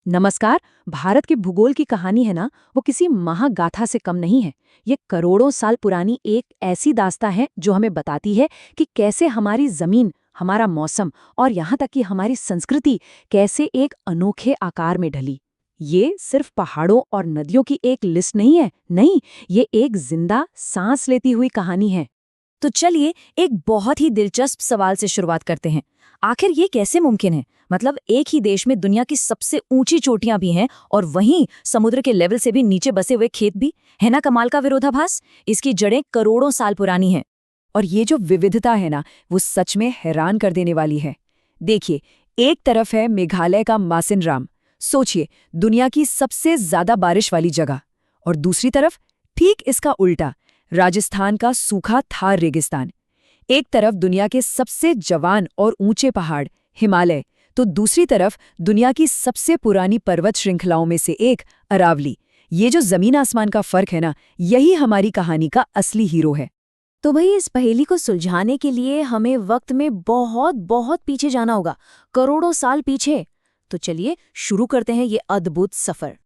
नमस्कार। भारत के भूगोल की कहानी है ना, वो किसी महागाथा से कम नहीं है। ये करोड़ों साल पुरानी एक ऐसी दास्तां है जो हमें बताती है कि कैसे हमारी जमीन, हमारा मौसम और यहाँ तक कि हमारी संस्कृति कैसे एक अनोखे आकार में ढली। ये सिर्फ पहाड़ों और नदियों की एक लिस्ट नहीं है, नहीं, ये एक जिंदा सांस लेती हुई कहानी है। तो चलिए एक बहुत ही दिलचस्प सवाल से शुरुआत करते हैं। आखिर ये कैसे मुमकिन है? मतलब एक ही देश में दुनिया की सबसे ऊंची चोटियां भी हैं और वहीं समुद्र के लेवल से भी नीचे बसे हुए खेत भी। है ना कमाल का विरोधाभास? इसकी जड़ें करोड़ों साल पुरानी हैं। और ये जो विविधता है ना, वो सच में हैरान कर देने वाली है। देखिए, एक तरफ है मेघालय का मासिनराम, सोचिए, दुनिया की सबसे ज्यादा बारिश वाली जगह। और दूसरी तरफ ठीक इसका उल्टा, राजस्थान का सूखा थार रेगिस्तान। एक तरफ दुनिया के सबसे जवान और ऊंचे पहाड़ हिमालय, तो दूसरी तरफ दुनिया की सबसे पुरानी पर्वत श्रृंखलाओं में से एक अरावली। ये जो जमीन आसमान का फर्क है ना, यही हमारी कहानी का असली हीरो है। तो भाई इस पहेली को सुलझाने के लिए हमें वक्त में बहुत बहुत पीछे जाना होगा, करोड़ों साल पीछे। तो चलिए शुरू करते हैं ये अद्भुत सफर।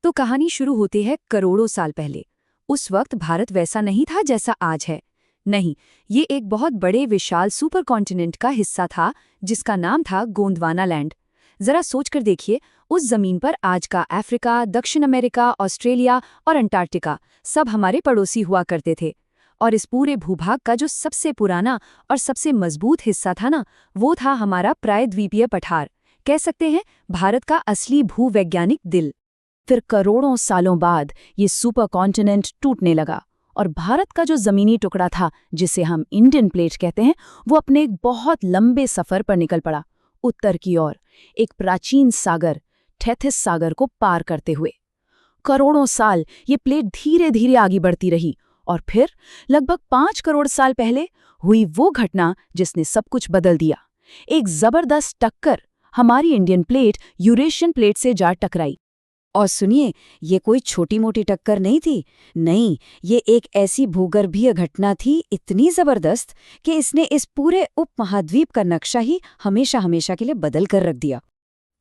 तो कहानी शुरू होती है करोड़ों साल पहले। उस वक्त भारत वैसा नहीं था जैसा आज है। नहीं, ये एक बहुत बड़े विशाल सुपर कॉन्टिनेंट का हिस्सा था जिसका नाम था गोंडवाना लैंड। जरा सोचकर देखिए, उस जमीन पर आज का अफ्रीका, दक्षिण अमेरिका, ऑस्ट्रेलिया और अंटार्कटिका सब हमारे पड़ोसी हुआ करते थे। और इस पूरे भूभाग का जो सबसे पुराना और सबसे मजबूत हिस्सा था ना, वो था हमारा प्रायद्वीपीय पठार। कह सकते हैं भारत का असली भूवैज्ञानिक दिल। फिर करोड़ों सालों बाद ये सुपर कॉन्टिनेंट टूटने लगा और भारत का जो जमीनी टुकड़ा था, जिसे हम इंडियन प्लेट कहते हैं, वो अपने एक बहुत लंबे सफर पर निकल पड़ा, उत्तर की ओर, एक प्राचीन सागर थेथिस सागर को पार करते हुए। करोड़ों साल ये प्लेट धीरे धीरे आगे बढ़ती रही और फिर लगभग 5 करोड़ साल पहले हुई वो घटना जिसने सब कुछ बदल दिया। एक जबरदस्त टक्कर हमारी इंडियन प्लेट यूरेशियन प्लेट से जा टकराई। और सुनिए, ये कोई छोटी मोटी टक्कर नहीं थी। नहीं, ये एक ऐसी भूगर्भीय घटना थी, इतनी जबरदस्त कि इसने इस पूरे उपमहाद्वीप का नक्शा ही हमेशा हमेशा के लिए बदल कर रख दिया।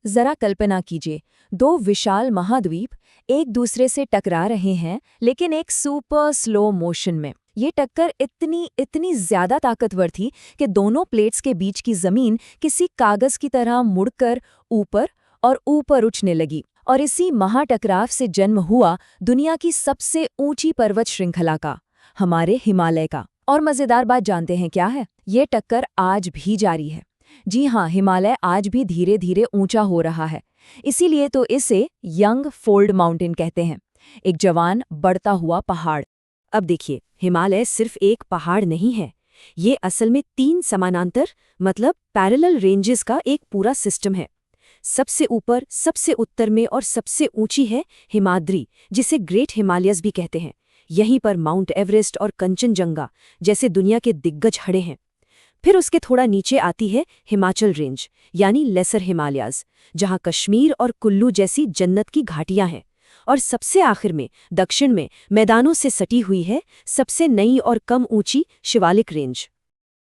जरा कल्पना कीजिए, दो विशाल महाद्वीप एक दूसरे से टकरा रहे हैं, लेकिन एक सुपर स्लो मोशन में। ये टक्कर इतनी इतनी ज्यादा ताकतवर थी कि दोनों प्लेट्स के बीच की जमीन किसी कागज की तरह मुड़कर ऊपर और ऊपर उछने लगी। और इसी महाटकराव से जन्म हुआ दुनिया की सबसे ऊंची पर्वत श्रृंखला का, हमारे हिमालय का। और मजेदार बात जानते हैं क्या है? ये टक्कर आज भी जारी है। जी हाँ, हिमालय आज भी धीरे धीरे ऊंचा हो रहा है। इसीलिए तो इसे यंग फोल्ड माउंटेन कहते हैं, एक जवान बढ़ता हुआ पहाड़। अब देखिए, हिमालय सिर्फ एक पहाड़ नहीं है, ये असल में 3 समानांतर मतलब पैरेलल रेंजेस का एक पूरा सिस्टम है। सबसे ऊपर, सबसे उत्तर में और सबसे ऊंची है हिमाद्री, जिसे ग्रेट हिमालयस भी कहते हैं। यहीं पर माउंट एवरेस्ट और कंचनजंगा जैसे दुनिया के दिग्गज खड़े हैं। फिर उसके थोड़ा नीचे आती है हिमाचल रेंज, यानी लेसर हिमालयाज, जहां कश्मीर और कुल्लू जैसी जन्नत की घाटियां हैं। और सबसे आखिर में, दक्षिण में, मैदानों से सटी हुई है सबसे नई और कम ऊंची शिवालिक रेंज।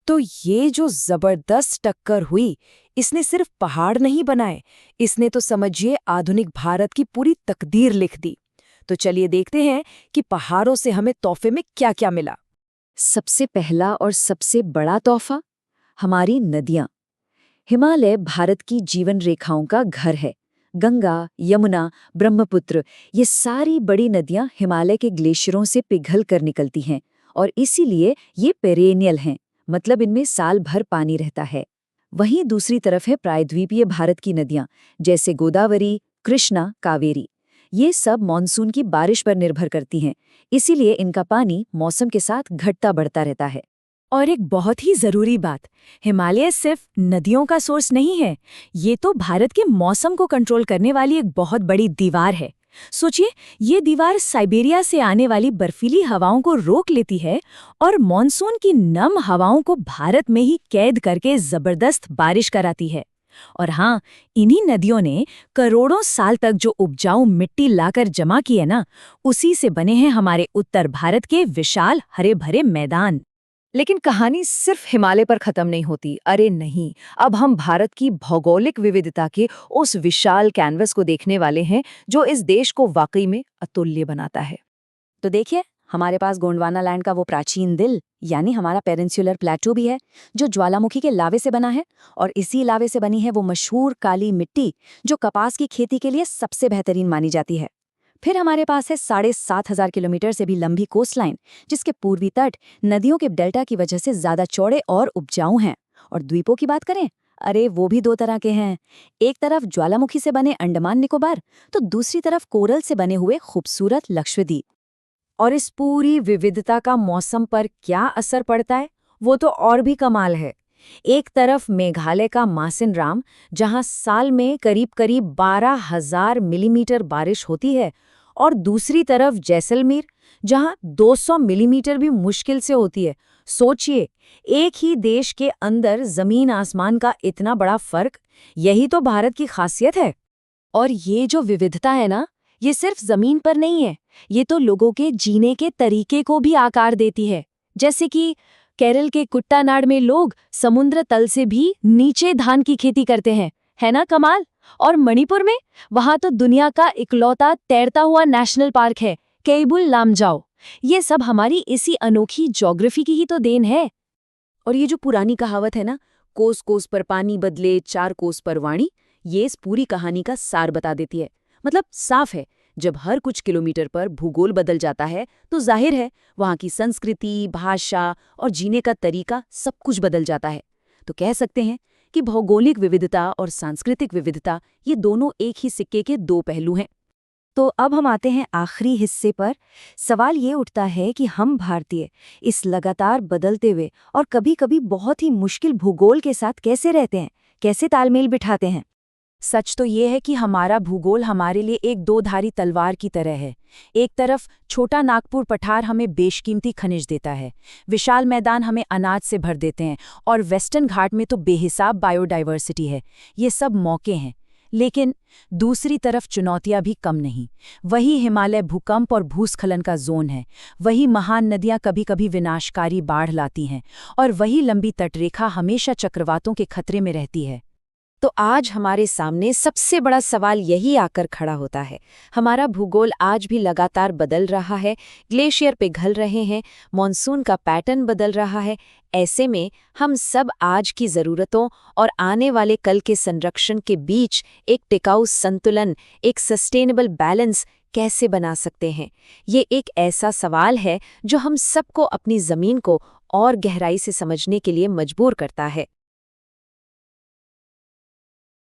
तो ये जो जबरदस्त टक्कर हुई, इसने सिर्फ पहाड़ नहीं बनाए, इसने तो समझिए आधुनिक भारत की पूरी तकदीर लिख दी। तो चलिए देखते हैं कि पहाड़ों से हमें तोहफे में क्या क्या मिला। सबसे पहला और सबसे बड़ा तोहफा, हमारी नदियां। हिमालय भारत की जीवन रेखाओं का घर है। गंगा, यमुना, ब्रह्मपुत्र, ये सारी बड़ी नदियां हिमालय के ग्लेशियरों से पिघल कर निकलती हैं और इसीलिए ये पेरेनियल हैं, मतलब इनमें साल भर पानी रहता है। वहीं दूसरी तरफ है प्रायद्वीपीय भारत की नदियां, जैसे गोदावरी, कृष्णा, कावेरी। ये सब मॉनसून की बारिश पर निर्भर करती हैं, इसीलिए इनका पानी मौसम के साथ घटता बढ़ता रहता है। और एक बहुत ही जरूरी बात, हिमालय सिर्फ नदियों का सोर्स नहीं है, ये तो भारत के मौसम को कंट्रोल करने वाली एक बहुत बड़ी दीवार है। सोचिए, ये दीवार साइबेरिया से आने वाली बर्फीली हवाओं को रोक लेती है और मॉनसून की नम हवाओं को भारत में ही कैद करके जबरदस्त बारिश कराती है। और हाँ, इन्हीं नदियों ने करोड़ों साल तक जो उपजाऊ मिट्टी लाकर जमा की है ना, उसी से बने हैं हमारे उत्तर भारत के विशाल हरे भरे मैदान। लेकिन कहानी सिर्फ हिमालय पर खत्म नहीं होती। अरे नहीं, अब हम भारत की भौगोलिक विविधता के उस विशाल कैनवस को देखने वाले हैं जो इस देश को वाकई में अतुल्य बनाता है। तो देखिए, हमारे पास गोंडवाना लैंड का वो प्राचीन दिल यानी हमारा पेनिनसुलर प्लेटो भी है, जो ज्वालामुखी के लावे से बना है, और इसी लावे से बनी है वो मशहूर काली मिट्टी जो कपास की खेती के लिए सबसे बेहतरीन मानी जाती है। फिर हमारे पास है 7,500 किलोमीटर से भी लंबी कोस्टलाइन, जिसके पूर्वी तट नदियों के डेल्टा की वजह से ज्यादा चौड़े और उपजाऊ हैं। और द्वीपों की बात करें, अरे वो भी दो तरह के हैं। एक तरफ ज्वालामुखी से बने अंडमान निकोबार, तो दूसरी तरफ कोरल से बने हुए खूबसूरत लक्षद्वीप। और इस पूरी विविधता का मौसम पर क्या असर पड़ता है, वो तो और भी कमाल है। एक तरफ मेघालय का मासिनराम, जहां साल में करीब करीब 12,000 मिलीमीटर बारिश होती है, और दूसरी तरफ जैसलमेर, जहां 200 मिलीमीटर भी मुश्किल से होती है। सोचिए, एक ही देश के अंदर जमीन आसमान का इतना बड़ा फर्क। यही तो भारत की खासियत है। और ये जो विविधता है ना, ये सिर्फ जमीन पर नहीं है, ये तो लोगों के जीने के तरीके को भी आकार देती है। जैसे कि केरल के कुट्टानाड में लोग समुद्र तल से भी नीचे धान की खेती करते हैं, है ना कमाल। और मणिपुर में, वहां तो दुनिया का इकलौता तैरता हुआ नेशनल पार्क है, केबुल लामजाओ। ये सब हमारी इसी अनोखी ज्योग्राफी की ही तो देन है। और ये जो पुरानी कहावत है ना, कोस कोस पर पानी बदले 4 कोस पर वाणी, ये इस पूरी कहानी का सार बता देती है। मतलब साफ है, जब हर कुछ किलोमीटर पर भूगोल बदल जाता है तो जाहिर है वहाँ की संस्कृति, भाषा और जीने का तरीका सब कुछ बदल जाता है। तो कह सकते हैं कि भौगोलिक विविधता और सांस्कृतिक विविधता, ये दोनों एक ही सिक्के के दो पहलू हैं। तो अब हम आते हैं आखिरी हिस्से पर। सवाल ये उठता है कि हम भारतीय इस लगातार बदलते हुए और कभी-कभी बहुत ही मुश्किल भूगोल के साथ कैसे रहते हैं, कैसे तालमेल बिठाते हैं। सच तो ये है कि हमारा भूगोल हमारे लिए एक दो-धारी तलवार की तरह है। एक तरफ छोटा नागपुर पठार हमें बेशकीमती खनिज देता है, विशाल मैदान हमें अनाज से भर देते हैं, और वेस्टर्न घाट में तो बेहिसाब बायोडाइवर्सिटी है। ये सब मौके हैं। लेकिन दूसरी तरफ चुनौतियां भी कम नहीं। वही हिमालय भूकंप और भूस्खलन का जोन है, वही महान नदियां कभी-कभी विनाशकारी बाढ़ लाती हैं, और वही लंबी तटरेखा हमेशा चक्रवातों के खतरे में रहती है। तो आज हमारे सामने सबसे बड़ा सवाल यही आकर खड़ा होता है। हमारा भूगोल आज भी लगातार बदल रहा है, ग्लेशियर पिघल रहे हैं, मॉनसून का पैटर्न बदल रहा है। ऐसे में हम सब आज की ज़रूरतों और आने वाले कल के संरक्षण के बीच एक टिकाऊ संतुलन, एक सस्टेनेबल बैलेंस कैसे बना सकते हैं? ये एक ऐसा सवाल है जो हम सबको अपनी ज़मीन को और गहराई से समझने के लिए मजबूर करता है।